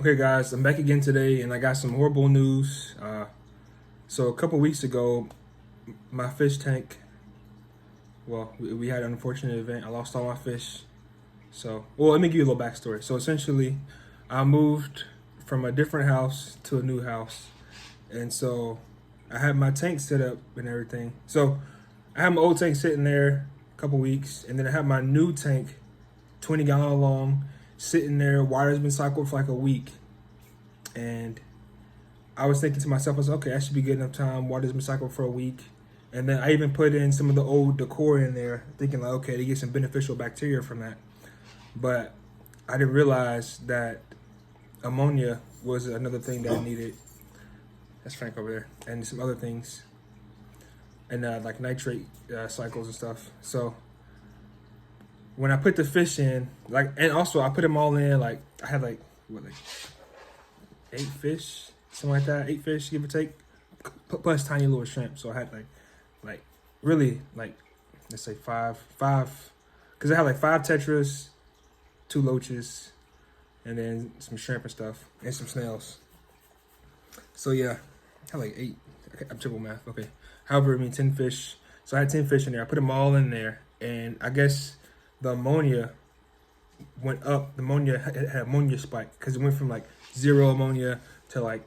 Okay, guys, I'm back again today, and I got some horrible news. So a couple weeks ago, my fish tank. Well, we had an unfortunate event. I lost all my fish. Let me give you a little backstory. So essentially, I moved from a different house to a new house, and so I had my tank set up and everything. So I had my old tank sitting there a couple weeks, and then I had my new tank, 20-gallon long, sitting there. Water's been cycled for like a week. And I was thinking to myself, I was like, okay, that should be good enough time. Water's been cycled for a week. And then I even put in some of the old decor in there, thinking like, okay, to get some beneficial bacteria from that. But I didn't realize that ammonia was another thing that I needed. That's Frank over there. And some other things. And like nitrate cycles and stuff. So when I put the fish in, and also I put them all in, I had like 8 fish, something like that. 8 fish, give or take, plus tiny little shrimp. So I had really let's say five, because I had like 5 tetras, 2 loaches, and then some shrimp and stuff, and some snails. So yeah, I had like 8. Okay, I'm triple math. Okay, however, 10 fish. So I had 10 fish in there. I put them all in there, and I guess the ammonia went up. The ammonia had ammonia spike because it went from like 0 ammonia to like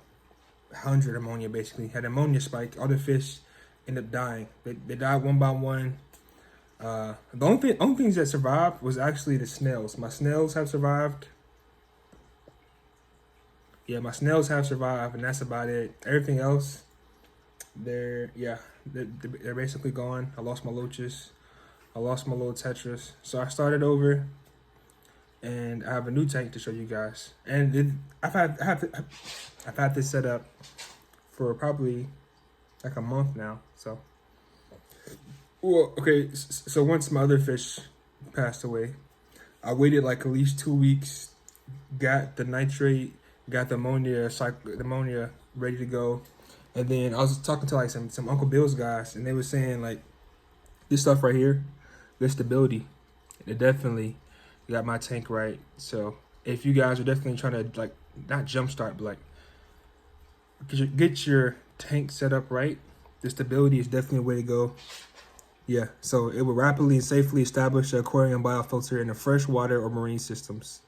100 ammonia. Basically, had ammonia spike. All the fish ended up dying. They died one by one. The only things that survived was actually the snails. My snails have survived. Yeah, my snails have survived, and that's about it. Everything else, they're basically gone. I lost my loaches. I lost my little tetras. So I started over, and I have a new tank to show you guys. And I've had this set up for probably like a month now. So, so once my other fish passed away, I waited like at least 2 weeks, got the nitrate, got the ammonia ready to go, and then I was talking to like some Uncle Bill's guys, and they were saying like this stuff right here, this stability, it definitely got my tank right. So if you guys are definitely trying to like not jumpstart, but like get your tank set up right, the stability is definitely a way to go. Yeah, so it will rapidly and safely establish the aquarium biofilter in the freshwater or marine systems,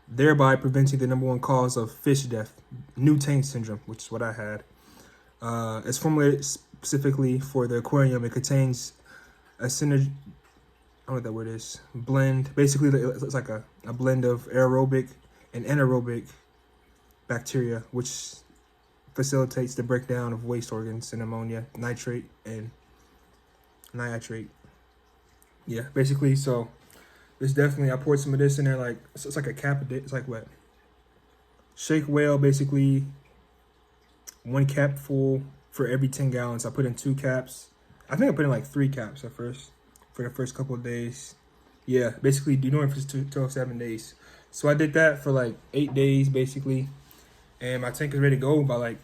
thereby preventing the #1 cause of fish death, new tank syndrome, which is what I had. It's formulated specifically for the aquarium. It contains a synergy, I don't know what that word is, blend. Basically, it's like a blend of aerobic and anaerobic bacteria, which facilitates the breakdown of waste organs and ammonia, nitrate, and nitrate. Yeah, basically, so it's definitely, I poured some of this in there, like, it's like a cap of it. It's like what? Shake Whale, basically, 1 cap full for every 10 gallons. I put in 2 caps. I think I put in like 3 caps at first, for the first couple of days. Yeah, basically doing it for 7 days. So I did that for like 8 days basically, and my tank is ready to go by like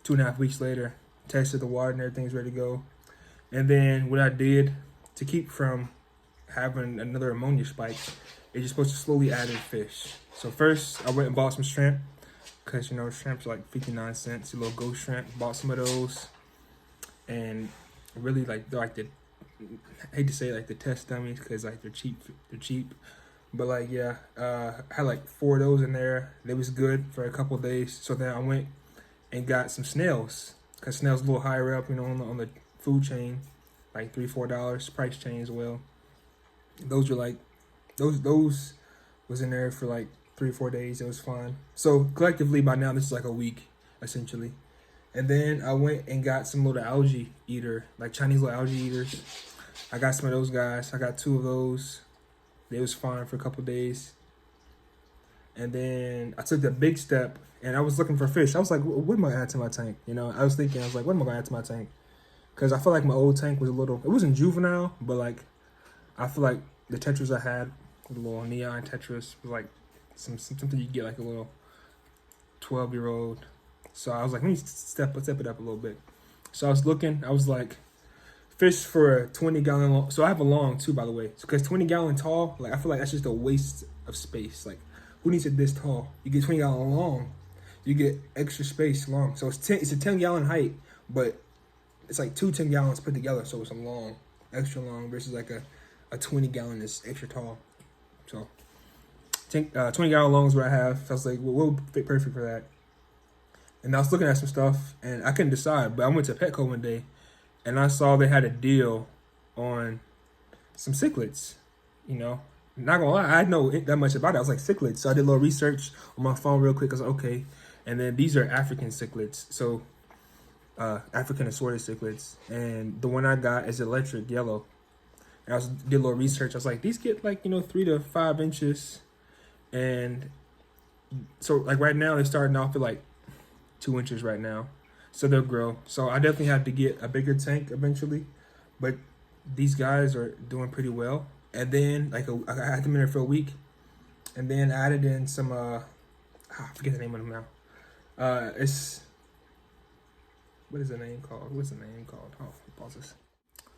2.5 weeks later. Tested the water and everything's ready to go. And then what I did to keep from having another ammonia spike is you're supposed to slowly add in fish. So first I went and bought some shrimp, because shrimp's like 59 cents, a little ghost shrimp. Bought some of those, and really like the, I hate to say like the test dummies, because like they're cheap, but like yeah, I had like 4 of those in there. They was good for a couple of days. So then I went and got some snails, because snails a little higher up, on the food chain, like $3-4 price chain as well. Those were like those was in there for like 3-4 days. It was fine. So collectively by now this is like a week essentially. And then I went and got some little algae eater, like Chinese little algae eaters. I got some of those guys. I got 2 of those. They was fine for a couple days. And then I took the big step, and I was looking for fish. I was like, what am I going to add to my tank? I was thinking, I was like, what am I going to add to my tank? Because I feel like my old tank was it wasn't juvenile, but like, I feel like the tetras I had, the little neon tetras, was like something you get like a little 12-year-old. So I was like, let me step it up a little bit. So I was looking, I was like, fish for a 20-gallon long. So I have a long too, by the way. So because 20-gallon tall, like I feel like that's just a waste of space. Like who needs it this tall? You get 20 gallon long, you get extra space long. So it's a 10 gallon height, but it's like 10 gallons put together. So it's a long, extra long versus like a 20 gallon is extra tall. So 20 gallon long is what I have. So I was like, well, what would fit perfect for that? And I was looking at some stuff and I couldn't decide, but I went to Petco one day and I saw they had a deal on some cichlids, you know. Not gonna lie, I didn't know that much about it. I was like, cichlids. So I did a little research on my phone real quick. I was like, okay. And then these are African cichlids. So African assorted cichlids. And the one I got is electric yellow. And did a little research. I was like, these get like, 3 to 5 inches. And so like right now they're starting off at like 2 inches right now. So they'll grow. So I definitely have to get a bigger tank eventually. But these guys are doing pretty well. And then like I had them in there for a week. And then added in some I forget the name of them now. What is the name called? Oh, pause this.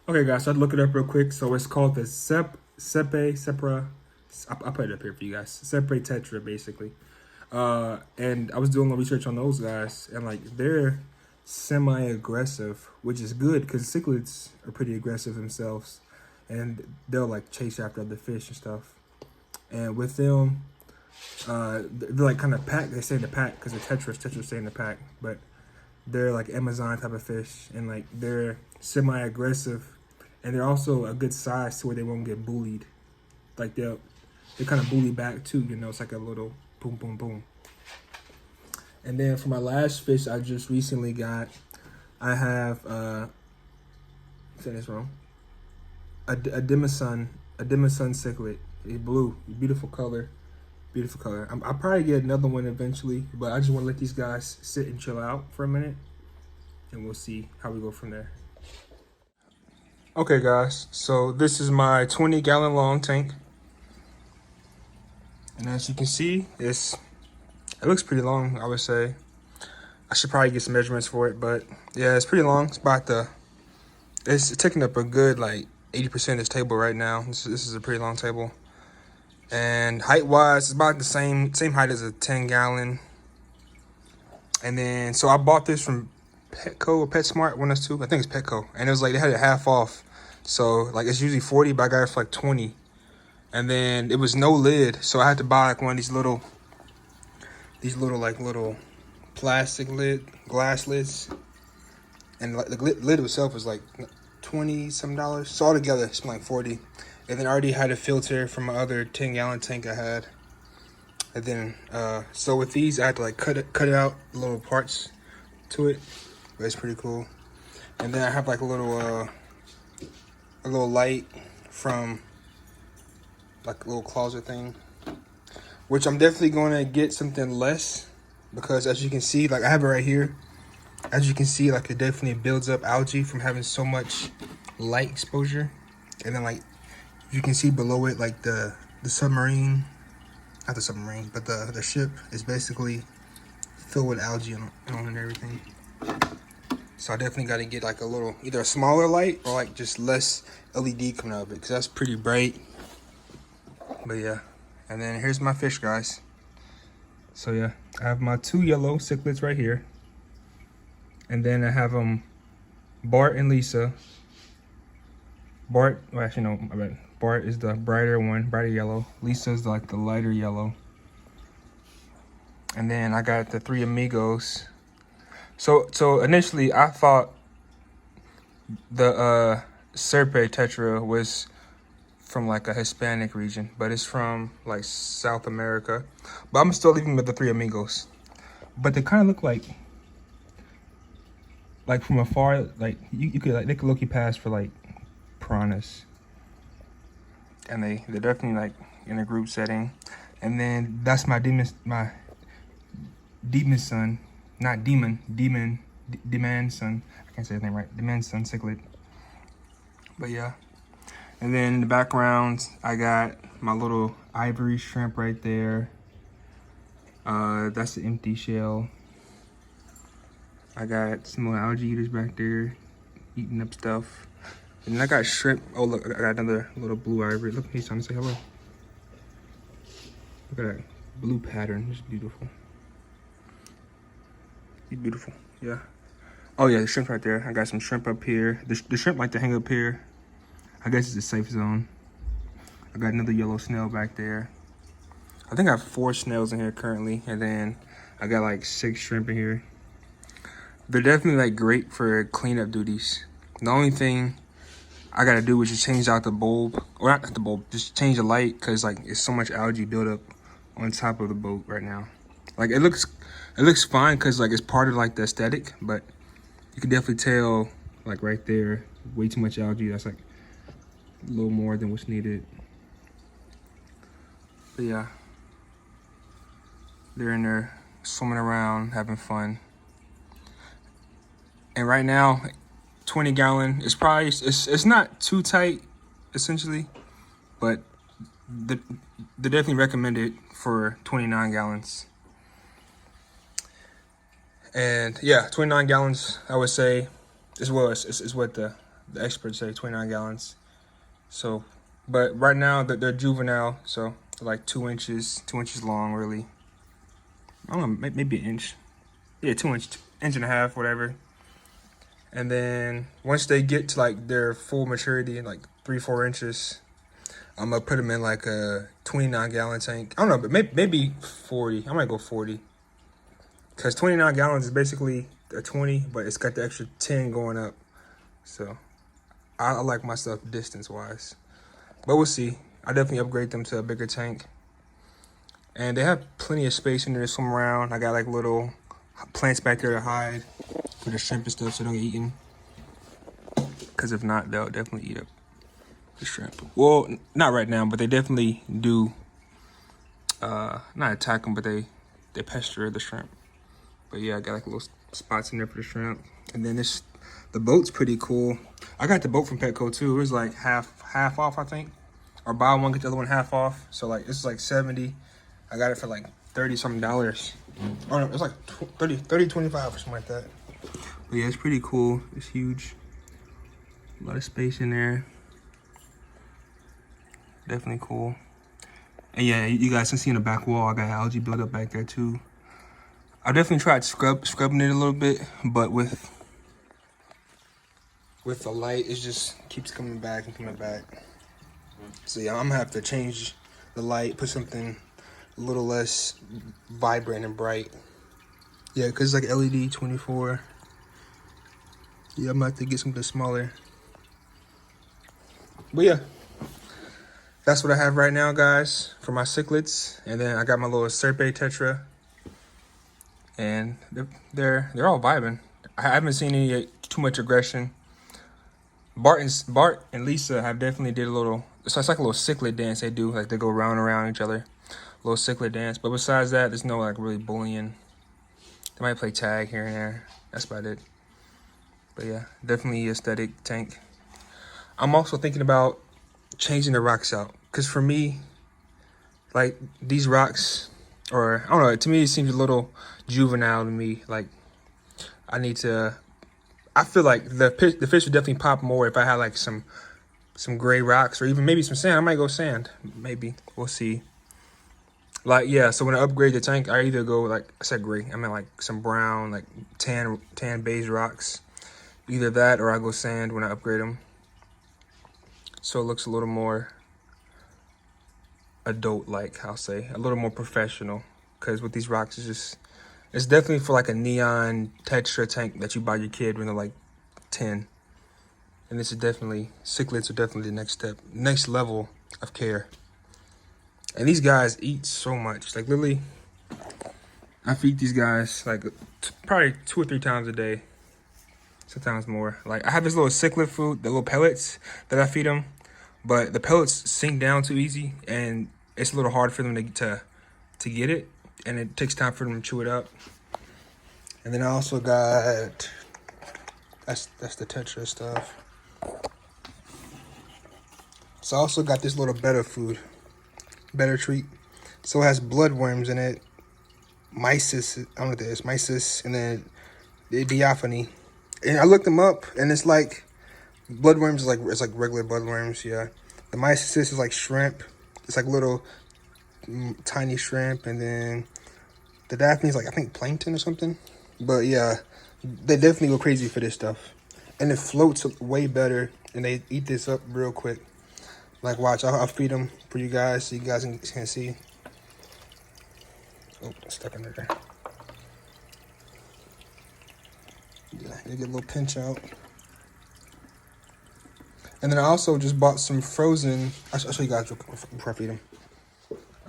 Okay, guys, so I'd look it up real quick. So it's called the Cepra. I'll put it up here for you guys. Cepra Tetra, basically. And I was doing a little research on those guys, and like they're semi-aggressive, which is good because cichlids are pretty aggressive themselves, and they'll like chase after other fish and stuff. And with them, they're like kind of pack. They stay in the pack because the tetras stay in the pack, but they're like Amazon type of fish, and like they're semi-aggressive, and they're also a good size to where they won't get bullied. Like they kind of bully back too, It's like a little boom, boom, boom. And then for my last fish I just recently got, I have say this wrong, a Dimison cichlid. It's blue, beautiful color. I'll probably get another one eventually, but I just want to let these guys sit and chill out for a minute, and we'll see how we go from there. Okay, guys, so this is my 20 gallon long tank, and as you can see, it looks pretty long. I would say I should probably get some measurements for it, but yeah, it's pretty long. It's taking up a good like 80% of this table right now. This is a pretty long table. And height-wise, it's about the same height as a 10 gallon. And then, so I bought this from Petco or PetSmart, one of those two. I think it's Petco. And it was like, they had it half off. So, like, it's usually 40, but I got it for like 20. And then it was no lid. So I had to buy like one of these little plastic glass lids. And like the lid itself was like $20-some. So altogether, it's like 40. And then I already had a filter from my other 10 gallon tank I had. And then, so with these, I had to like cut out little parts to it. But it's pretty cool. And then I have like a little light from like a little closet thing, which I'm definitely going to get something less, because as you can see, like I have it right here. As you can see, like it definitely builds up algae from having so much light exposure. And then like, you can see below it, like the submarine, not the submarine, but the ship is basically filled with algae on and everything. So I definitely got to get like either a smaller light or like just less LED coming out of it, because that's pretty bright. But yeah, and then here's my fish, guys. So yeah, I have my 2 yellow cichlids right here. And then I have Bart and Lisa. Bart, well, actually no, my bad. Bart is the brighter yellow. Lisa's like the lighter yellow. And then I got the 3 amigos. So initially I thought the Serpe Tetra was from like a Hispanic region, but it's from like South America. But I'm still leaving with the 3 amigos. But they kind of look like from afar, like you could like they could look you past for like piranhas. And they're definitely like in a group setting. And then that's my demon son, not demon son. I can't say his name right. Demon son cichlid. But yeah. And then in the background, I got my little ivory shrimp right there. That's the empty shell. I got some little algae eaters back there eating up stuff. And then I got shrimp. Oh, look, I got another little blue ivory. Look, he's trying to say hello. Look at that. blue pattern. It's beautiful. It's beautiful. Yeah. Oh yeah, the shrimp right there. I got some shrimp up here. The shrimp like to hang up here. I guess it's a safe zone. I got another yellow snail back there. I think I have 4 snails in here currently, and then I got like 6 shrimp in here. They're definitely like great for cleanup duties. The only thing I gotta do is just change out the bulb, or not the bulb, just change the light, cause like it's so much algae buildup on top of the boat right now. Like it looks fine, cause like it's part of like the aesthetic, but you can definitely tell like right there, way too much algae. That's like a little more than what's needed. But yeah, they're in there swimming around, having fun. And right now, 20 gallon is probably, it's not too tight, essentially, but they definitely recommend it for 29 gallons. And yeah, 29 gallons, I would say, is what the experts say, 29 gallons. So, but right now they're juvenile, so they're like 2 inches long, really. I don't know, maybe an inch. Yeah, 2 inch, inch and a half, whatever. And then once they get to like their full maturity, like 3-4 inches, I'm gonna put them in like a 29 gallon tank. I don't know, but maybe 40. I might go 40. Cause 29 gallons is basically a 20, but it's got the extra 10 going up. So I like my stuff distance wise, but we'll see. I definitely upgrade them to a bigger tank. And they have plenty of space in there to swim around. I got like little plants back there to hide for the shrimp and stuff so they don't get eaten. Because if not, they'll definitely eat up the shrimp. Well, not right now, but they definitely do not attack them, but they pester the shrimp. But yeah, I got like little spots in there for the shrimp. And then the boat's pretty cool. I got the boat from Petco too. It was like half off, I think. Or buy one, get the other one half off. So like, it's like 70. I got it for like $30-something. Oh no, it's like 30, 25 or something like that. But yeah, it's pretty cool. It's huge. A lot of space in there. Definitely cool. And yeah, you guys can see in the back wall, I got algae buildup back there too. I definitely tried scrubbing it a little bit, but with the light, it just keeps coming back and coming back. So yeah, I'm gonna have to change the light, put something a little less vibrant and bright. Yeah, cause it's like LED 24. Yeah, I'm gonna have to get something smaller. But yeah, that's what I have right now, guys, for my cichlids. And then I got my little Serpe Tetra. And they're all vibing. I haven't seen any too much aggression. Bart and Lisa have definitely did a little, so it's like a little cichlid dance they do, like they go round and around each other. A little cichlid dance. But besides that, there's no like really bullying. They might play tag here and there. That's about it. But yeah, definitely aesthetic tank. I'm also thinking about changing the rocks out. Cause for me, like these rocks, or I don't know, to me it seems a little juvenile to me. Like I feel like the fish would definitely pop more if I had like some gray rocks or even maybe some sand. I might go sand, maybe. We'll see. Like, yeah, so when I upgrade the tank, I either go like, I said gray, I mean like some brown, like tan beige rocks. Either that or I go sand when I upgrade them. So it looks a little more adult-like, I'll say. A little more professional. Because with these rocks, it's definitely for like a neon Tetra tank that you buy your kid when they're like 10. And this is definitely, cichlids are definitely the next step, next level of care. And these guys eat so much. Like literally, I feed these guys like probably 2 or 3 times a day. Sometimes more. Like I have this little cichlid food, the little pellets that I feed them. But the pellets sink down too easy and it's a little hard for them to get it. And it takes time for them to chew it up. And then I also got, that's the Tetra stuff. So I also got this little better food, better treat. So it has bloodworms in it, mysis, I don't know what that is, mysis, and then the diaphany. And I looked them up, and it's like, bloodworms is like, it's like regular bloodworms, yeah. The mysis is like shrimp. It's like little tiny shrimp, and then the Daphne's like, I think plankton or something. But yeah, they definitely go crazy for this stuff. And it floats way better, and they eat this up real quick. Like, watch, I'll feed them for you guys so you guys can see. Oh, it's stuck under there. Yeah, they get a little pinch out. And then I also just bought some frozen. I'll show you guys real quick before I feed them.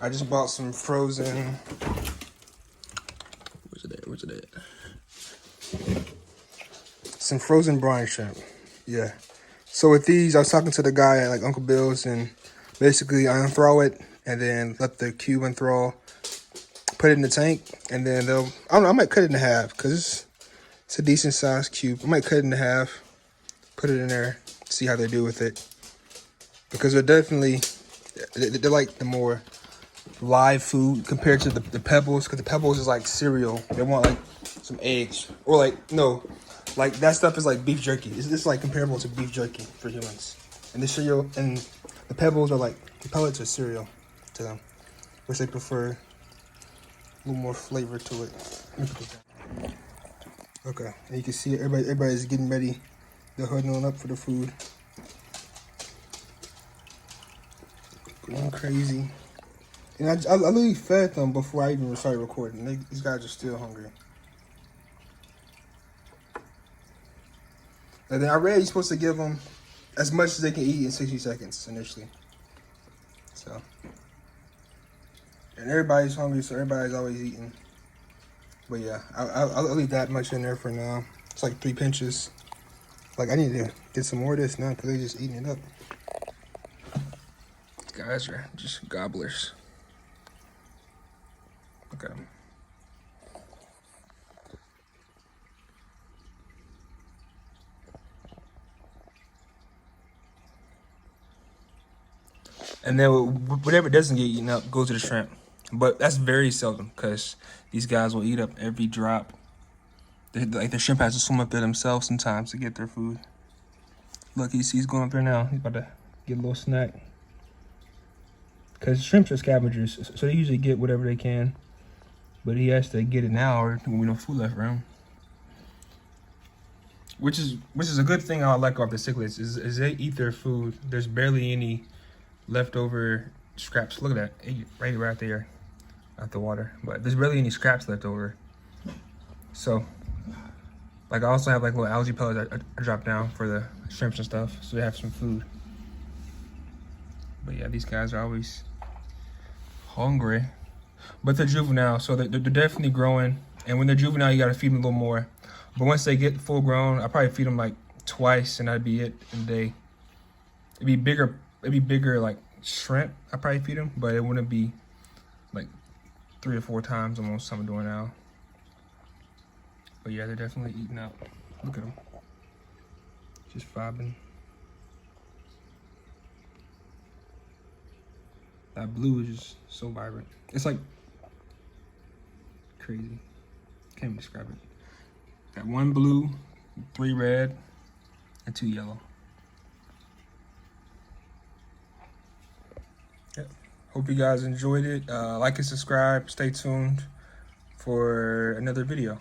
I just bought some frozen. Where's it at? Some frozen brine shrimp. Yeah. So with these, I was talking to the guy at like Uncle Bill's, and basically I unthrow it and then let the cube unthaw, put it in the tank, and then I don't know, I might cut it in half because it's a decent sized cube. I might cut it in half, put it in there, see how they do with it. Because they're like the more live food compared to the Pebbles, because the Pebbles is like cereal. They want like some eggs, or like, no, like that stuff is like beef jerky. It's like comparable to beef jerky for humans. And the cereal and the Pebbles are like, the pellets are cereal to them, which they prefer a little more flavor to it. Okay, and you can see everybody's getting ready. They're huddling up for the food. Going crazy. And I literally fed them before I even started recording. These guys are still hungry. And then I read you're supposed to give them as much as they can eat in 60 seconds initially. So, and everybody's hungry, so everybody's always eating. But yeah, I'll leave that much in there for now. It's like 3 pinches. Like, I need to get some more of this now because they're just eating it up. These guys are just gobblers. Okay. And then whatever doesn't get eaten up goes to the shrimp. But that's very seldom because these guys will eat up every drop. Like the shrimp has to swim up there themselves sometimes to get their food. Look, he's going up there now. He's about to get a little snack. Because shrimps are scavengers, so they usually get whatever they can. But he has to get it now or we no food left around. Which is a good thing I like off the cichlids is they eat their food. There's barely any leftover scraps. Look at that, right there, out the water. But there's barely any scraps left over. So, like I also have like little algae pellets I drop down for the shrimps and stuff, so they have some food. But yeah, these guys are always hungry. But they're juvenile, so they're definitely growing. And when they're juvenile, you gotta feed them a little more. But once they get full grown, I probably feed them like twice, and that'd be it in a day. It'd be bigger like shrimp. I probably feed them, but it wouldn't be like 3 or 4 times almost I'm doing now. But yeah, they're definitely eating out. Look at them, just vibing. That blue is just so vibrant. It's like crazy. Can't even describe it. Got 1 blue, 3 red, and 2 yellow. Yep. Hope you guys enjoyed it. Like and subscribe. Stay tuned for another video.